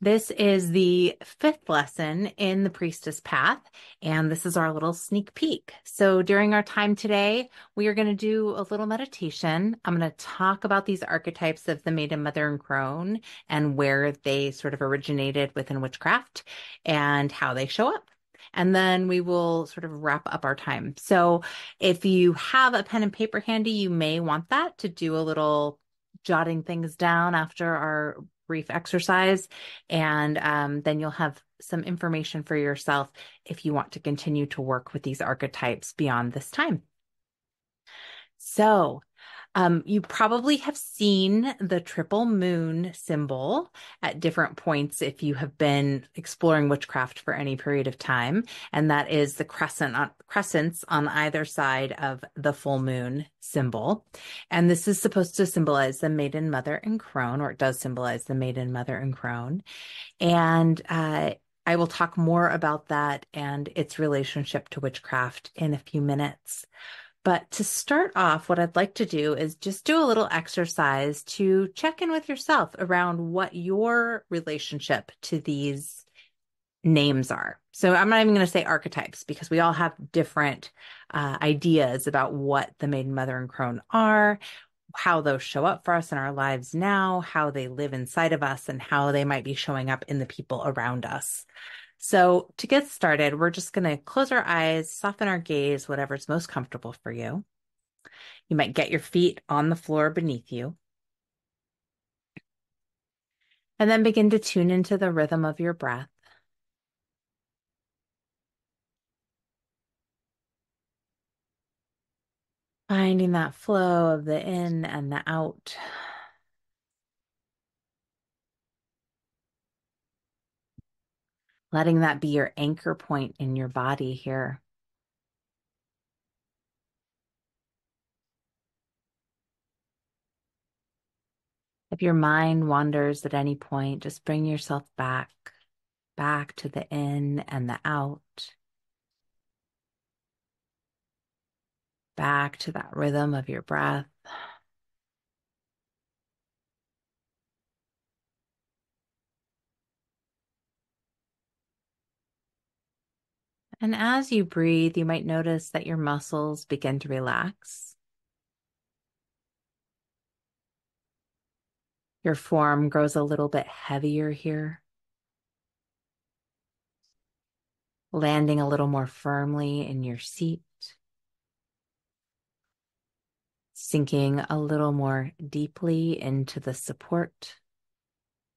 This is the fifth lesson in the Priestess Path, and this is our little sneak peek. So during our time today, we are going to do a little meditation. I'm going to talk about these archetypes of the Maiden, Mother, and Crone and where they sort of originated within witchcraft and how they show up. And then we will sort of wrap up our time. So if you have a pen and paper handy, you may want that to do a little jotting things down after our brief exercise. And then you'll have some information for yourself if you want to continue to work with these archetypes beyond this time. So, you probably have seen the triple moon symbol at different points if you have been exploring witchcraft for any period of time, and that is the crescents on either side of the full moon symbol. And this is supposed to symbolize the Maiden, Mother, and Crone, or it does symbolize the Maiden, Mother, and Crone. And I will talk more about that and its relationship to witchcraft in a few minutes. But to start off, what I'd like to do is just do a little exercise to check in with yourself around what your relationship to these names are. So I'm not even going to say archetypes because we all have different ideas about what the Maiden, Mother, and Crone are, how those show up for us in our lives now, how they live inside of us, and how they might be showing up in the people around us. So to get started, we're just going to close our eyes, soften our gaze, whatever's most comfortable for you. You might get your feet on the floor beneath you. And then begin to tune into the rhythm of your breath. Finding that flow of the in and the out. Letting that be your anchor point in your body here. If your mind wanders at any point, just bring yourself back to the in and the out, back to that rhythm of your breath. And as you breathe, you might notice that your muscles begin to relax. Your form grows a little bit heavier here, landing a little more firmly in your seat, sinking a little more deeply into the support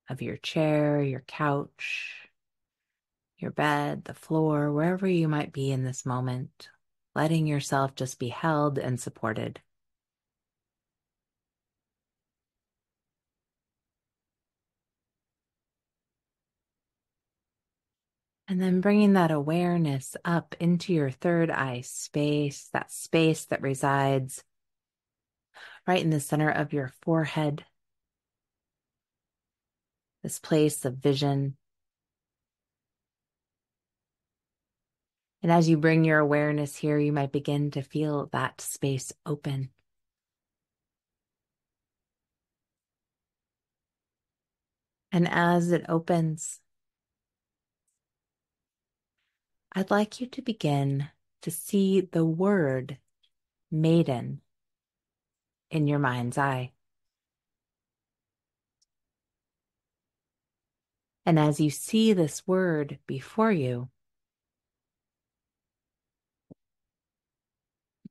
of your chair, your couch, your bed, the floor, wherever you might be in this moment, letting yourself just be held and supported. And then bringing that awareness up into your third eye space, that space that resides right in the center of your forehead, this place of vision. And as you bring your awareness here, you might begin to feel that space open. And as it opens, I'd like you to begin to see the word maiden in your mind's eye. And as you see this word before you,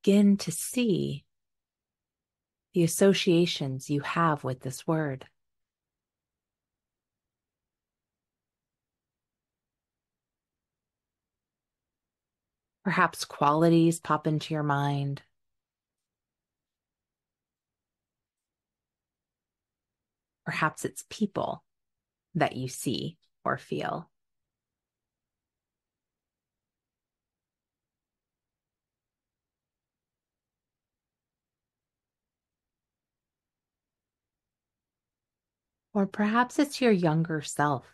begin to see the associations you have with this word. Perhaps qualities pop into your mind. Perhaps it's people that you see or feel. Or perhaps it's your younger self.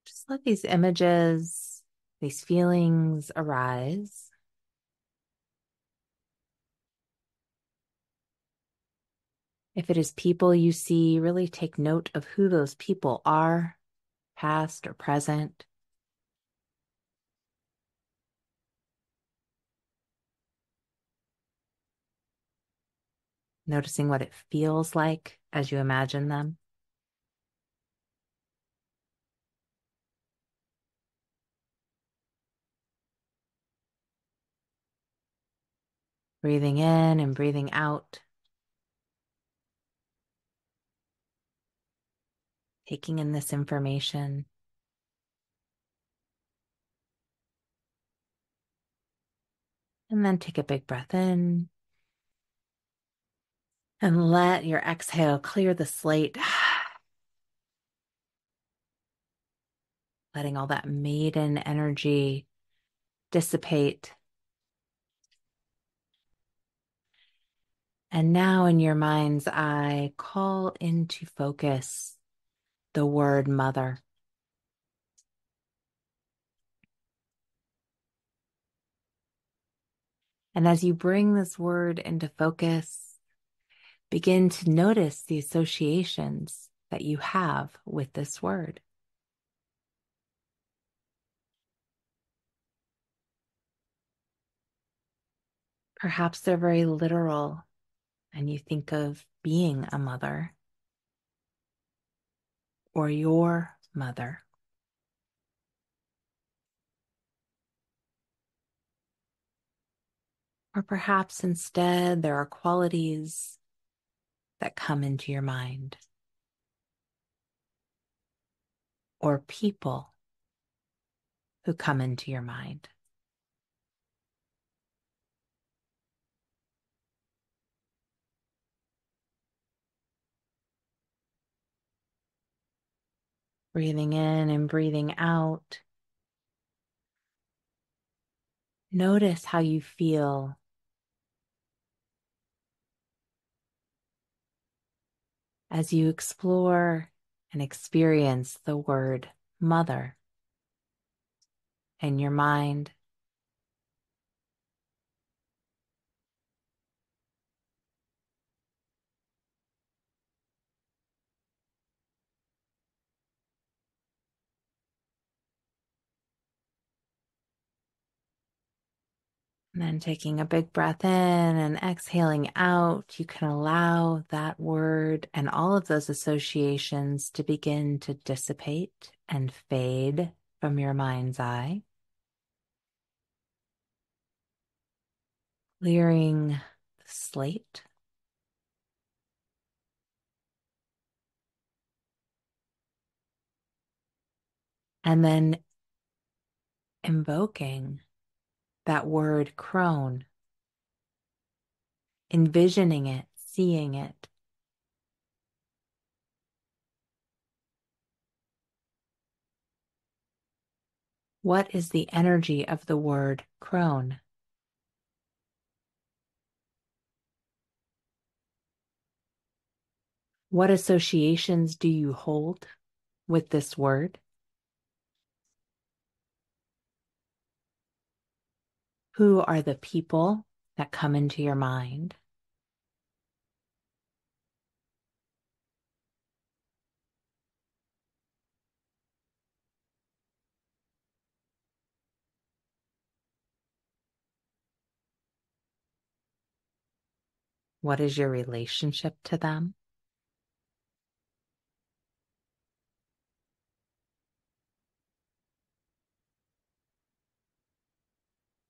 Just let these images, these feelings arise. If it is people you see, really take note of who those people are, past or present. Noticing what it feels like as you imagine them. Breathing in and breathing out. Taking in this information. And then take a big breath in. And let your exhale clear the slate. Letting all that maiden energy dissipate. And now in your mind's eye, call into focus the word mother. And as you bring this word into focus, begin to notice the associations that you have with this word. Perhaps they're very literal, and you think of being a mother or your mother. Or perhaps instead there are qualities that come into your mind, or people who come into your mind. Breathing in and breathing out. Notice how you feel as you explore and experience the word mother in your mind. And then taking a big breath in and exhaling out, you can allow that word and all of those associations to begin to dissipate and fade from your mind's eye. Clearing the slate. And then invoking that word crone, envisioning it, seeing it. What is the energy of the word crone? What associations do you hold with this word? Who are the people that come into your mind? What is your relationship to them?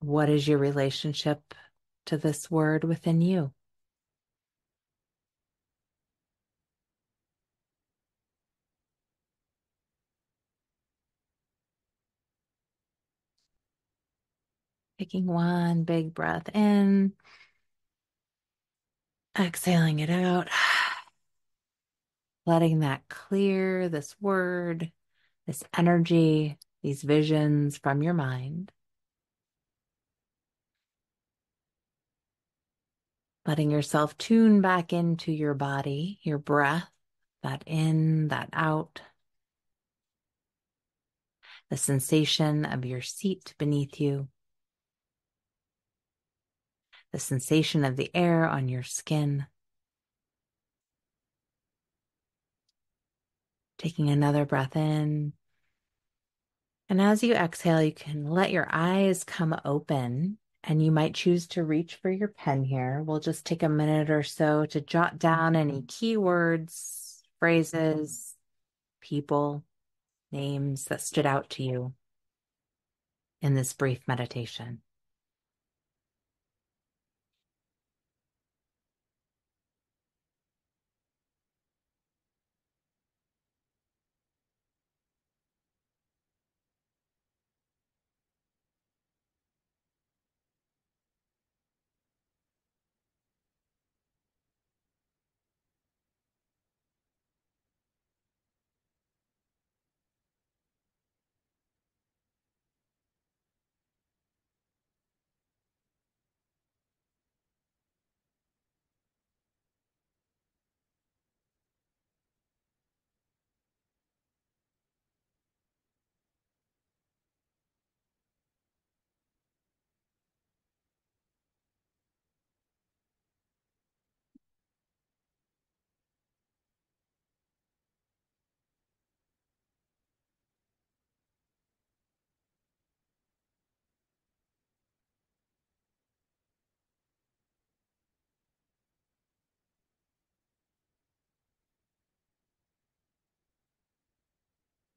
What is your relationship to this word within you? Taking one big breath in, exhaling it out, letting that clear this word, this energy, these visions from your mind. Letting yourself tune back into your body, your breath, that in, that out, the sensation of your seat beneath you, the sensation of the air on your skin. Taking another breath in. And as you exhale, you can let your eyes come open and you might choose to reach for your pen here. We'll just take a minute or so to jot down any keywords, phrases, people, names that stood out to you in this brief meditation.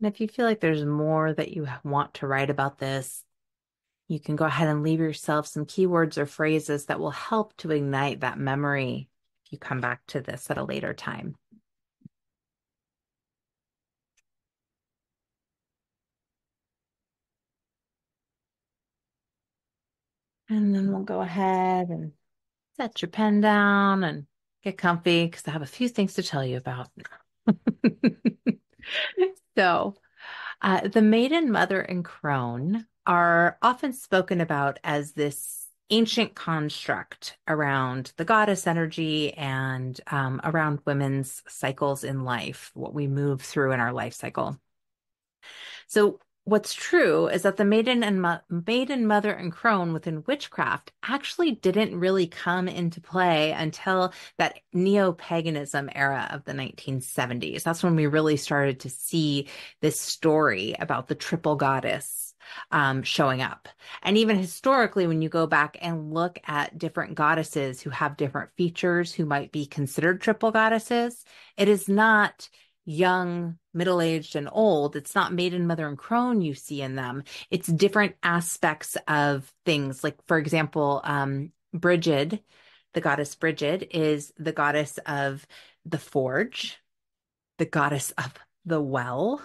And if you feel like there's more that you want to write about this, you can go ahead and leave yourself some keywords or phrases that will help to ignite that memory if you come back to this at a later time. And then we'll go ahead and set your pen down and get comfy because I have a few things to tell you about. So, the Maiden, Mother, and Crone are often spoken about as this ancient construct around the goddess energy and around women's cycles in life, what we move through in our life cycle. So what's true is that the maiden, mother, and crone within witchcraft actually didn't really come into play until that neo-paganism era of the 1970s. That's when we really started to see this story about the triple goddess showing up. And even historically, when you go back and look at different goddesses who have different features, who might be considered triple goddesses, it is not young, middle-aged, and old. It's not maiden, mother, and crone you see in them. It's different aspects of things. Like, for example, Brigid, the goddess Brigid, is the goddess of the forge, the goddess of the well,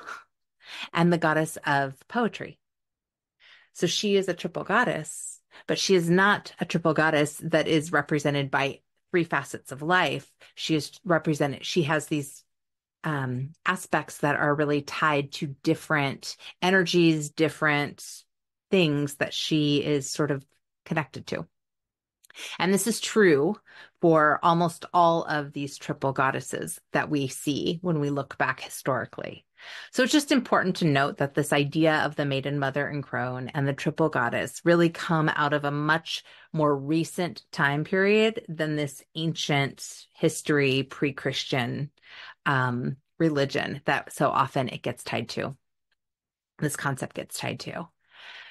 and the goddess of poetry. So she is a triple goddess, but she is not a triple goddess that is represented by three facets of life. She has these aspects that are really tied to different energies, different things that she is sort of connected to. And this is true for almost all of these triple goddesses that we see when we look back historically. So it's just important to note that this idea of the maiden, mother, and crone and the triple goddess really come out of a much more recent time period than this ancient history, pre-Christian religion that so often it gets tied to. This concept gets tied to.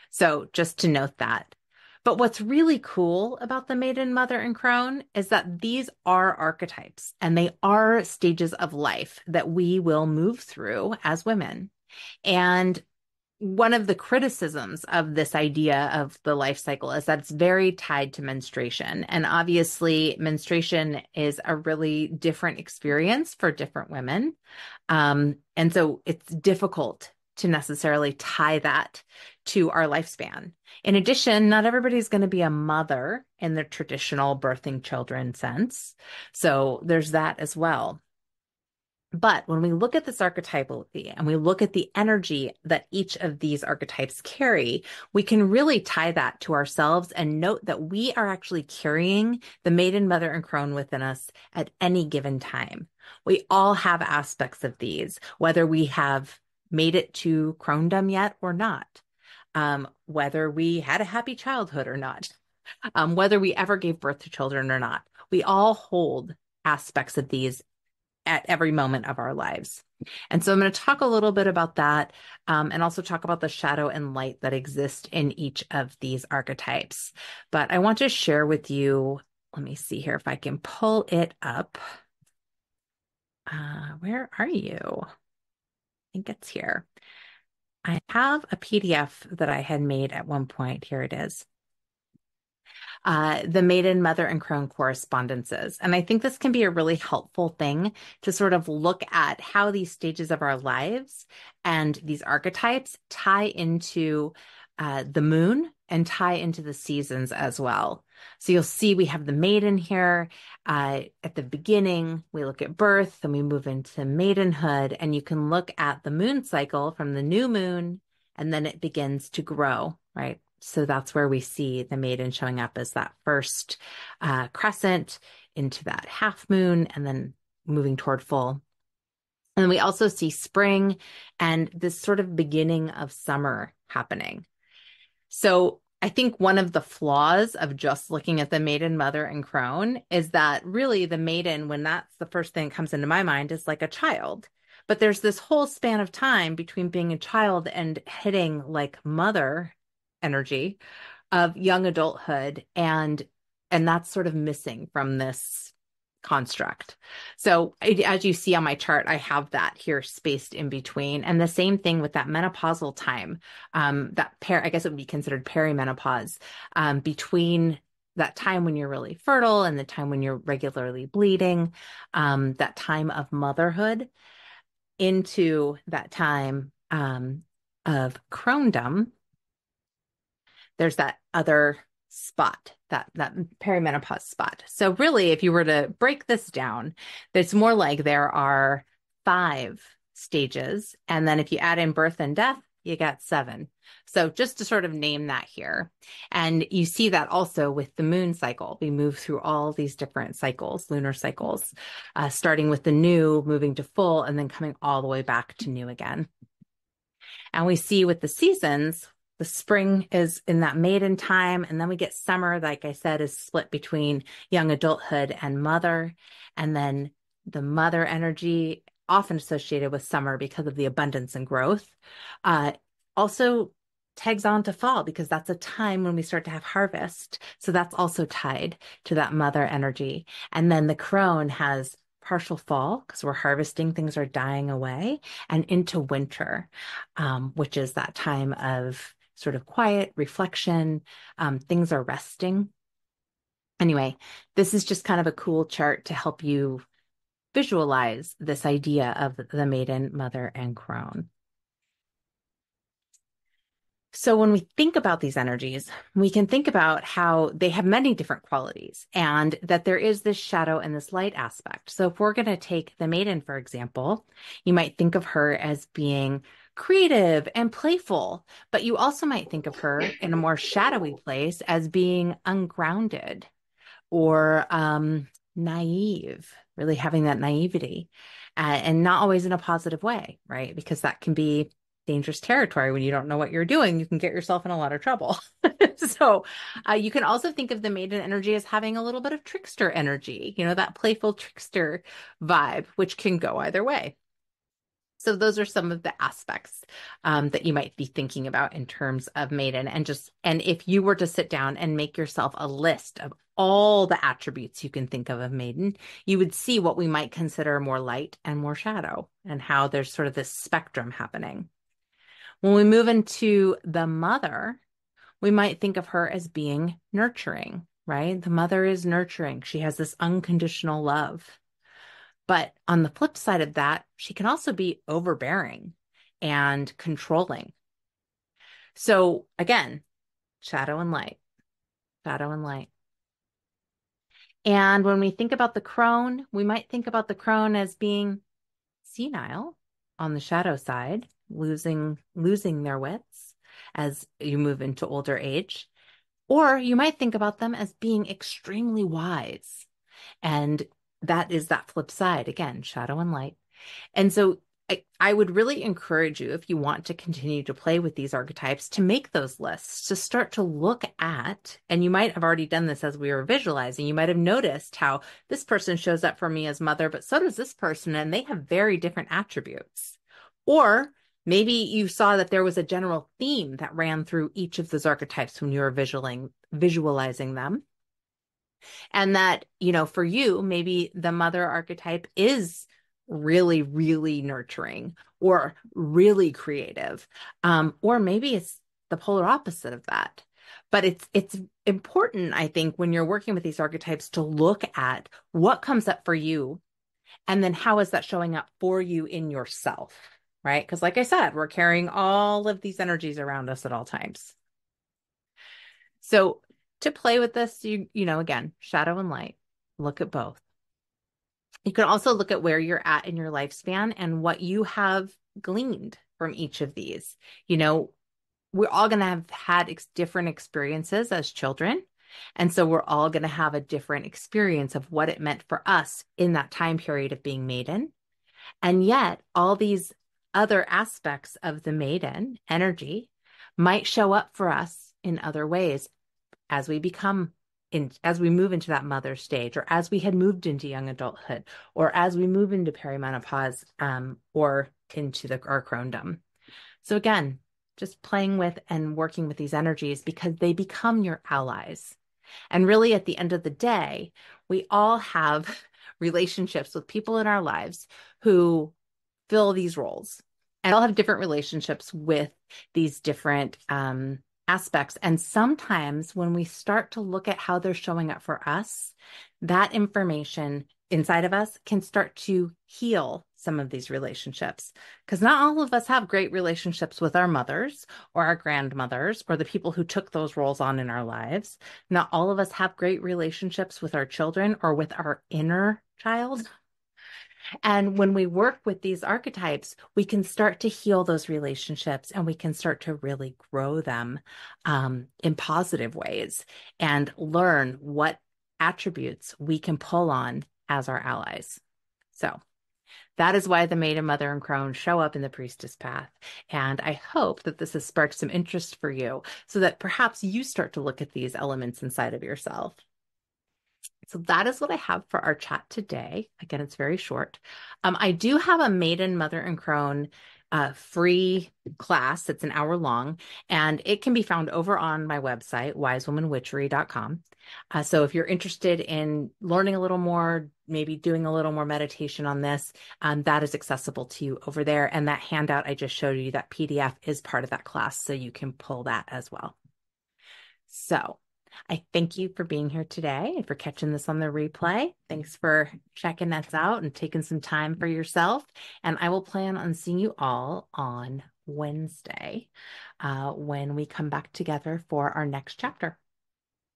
So just to note that. But what's really cool about the maiden, mother, and crone is that these are archetypes and they are stages of life that we will move through as women. And one of the criticisms of this idea of the life cycle is that it's very tied to menstruation. And obviously, menstruation is a really different experience for different women. And so it's difficult to necessarily tie that to our lifespan. In addition, not everybody's going to be a mother in the traditional birthing children sense. So there's that as well. But when we look at this archetypally and we look at the energy that each of these archetypes carry, we can really tie that to ourselves and note that we are actually carrying the maiden, mother, and crone within us at any given time. We all have aspects of these, whether we have made it to cronedom yet or not, whether we had a happy childhood or not, whether we ever gave birth to children or not. We all hold aspects of these at every moment of our lives. And so I'm going to talk a little bit about that, and also talk about the shadow and light that exist in each of these archetypes. But I want to share with you, let me see here if I can pull it up. Where are you? I think it's here. I have a PDF that I had made at one point. Here it is. The Maiden, Mother, and Crone correspondences. And I think this can be a really helpful thing to sort of look at how these stages of our lives and these archetypes tie into the moon and tie into the seasons as well. So you'll see we have the maiden here. At the beginning, we look at birth, then we move into maidenhood, and you can look at the moon cycle from the new moon, and then it begins to grow, right? So that's where we see the maiden showing up as that first crescent into that half moon and then moving toward full. And we also see spring and this sort of beginning of summer happening. So I think one of the flaws of just looking at the maiden, mother, and crone is that really the maiden, when that's the first thing that comes into my mind, is like a child. But there's this whole span of time between being a child and hitting like mother energy of young adulthood, and that's sort of missing from this construct. So as you see on my chart, I have that here spaced in between. And the same thing with that menopausal time, I guess it would be considered perimenopause, between that time when you're really fertile and the time when you're regularly bleeding, that time of motherhood into that time of crondom. There's that other spot, that perimenopause spot. So really, if you were to break this down, it's more like there are 5 stages. And then if you add in birth and death, you got 7. So just to sort of name that here. And you see that also with the moon cycle. We move through all these different cycles, lunar cycles, starting with the new, moving to full, and then coming all the way back to new again. And we see with the seasons, the spring is in that maiden time, and then we get summer, like I said, is split between young adulthood and mother. And then the mother energy, often associated with summer because of the abundance and growth, also tags on to fall because that's a time when we start to have harvest. So that's also tied to that mother energy. And then the crone has partial fall because we're harvesting, things are dying away, and into winter, which is that time of sort of quiet reflection. Things are resting. Anyway, this is just kind of a cool chart to help you visualize this idea of the maiden, mother, and crone. So when we think about these energies, we can think about how they have many different qualities and that there is this shadow and this light aspect. So if we're going to take the maiden, for example, you might think of her as being creative and playful, but you also might think of her in a more shadowy place as being ungrounded or naive, really having that naivety, and not always in a positive way, right? Because that can be dangerous territory. When you don't know what you're doing, you can get yourself in a lot of trouble. So you can also think of the maiden energy as having a little bit of trickster energy, that playful trickster vibe, which can go either way. So those are some of the aspects that you might be thinking about in terms of maiden. And if you were to sit down and make yourself a list of all the attributes you can think of maiden, you would see what we might consider more light and more shadow, and how there's sort of this spectrum happening. When we move into the mother, we might think of her as being nurturing, right? The mother is nurturing. She has this unconditional love. But on the flip side of that, she can also be overbearing and controlling. So again, shadow and light, shadow and light. And when we think about the crone, we might think about the crone as being senile on the shadow side, losing their wits as you move into older age. Or you might think about them as being extremely wise. And that is that flip side, again, shadow and light. And so I would really encourage you, if you want to continue to play with these archetypes, to make those lists, to start to look at, and you might have already done this as we were visualizing. You might have noticed how this person shows up for me as mother, but so does this person, and they have very different attributes. Or maybe you saw that there was a general theme that ran through each of those archetypes when you were visualizing them. And that, for you, maybe the mother archetype is really, really nurturing or really creative. Or maybe it's the polar opposite of that. But it's important, I think, when you're working with these archetypes to look at what comes up for you and then how is that showing up for you in yourself, right? Because like I said, we're carrying all of these energies around us at all times. So to play with this, again, shadow and light, look at both. You can also look at where you're at in your lifespan and what you have gleaned from each of these. We're all going to have had different experiences as children. And so we're all going to have a different experience of what it meant for us in that time period of being maiden. And yet, all these other aspects of the maiden energy might show up for us in other ways as we move into that mother stage, or as we had moved into young adulthood, or as we move into perimenopause, or into our cronedom. So again, just playing with and working with these energies because they become your allies. And really, at the end of the day, we all have relationships with people in our lives who fill these roles, and all have different relationships with these different aspects. And sometimes when we start to look at how they're showing up for us, that information inside of us can start to heal some of these relationships. Because not all of us have great relationships with our mothers or our grandmothers or the people who took those roles on in our lives. Not all of us have great relationships with our children or with our inner child. And when we work with these archetypes, we can start to heal those relationships and we can start to really grow them in positive ways and learn what attributes we can pull on as our allies. So that is why the Maiden, Mother, and Crone show up in the Priestess Path. And I hope that this has sparked some interest for you so that perhaps you start to look at these elements inside of yourself. So that is what I have for our chat today. Again, it's very short. I do have a Maiden, Mother, and Crone free class that's an hour long, and it can be found over on my website, wisewomanwitchery.com. So if you're interested in learning a little more, maybe doing a little more meditation on this, that is accessible to you over there. And that handout I just showed you, that PDF, is part of that class, so you can pull that as well. So I thank you for being here today and for catching this on the replay. Thanks for checking us out and taking some time for yourself. And I will plan on seeing you all on Wednesday when we come back together for our next chapter.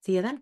See you then.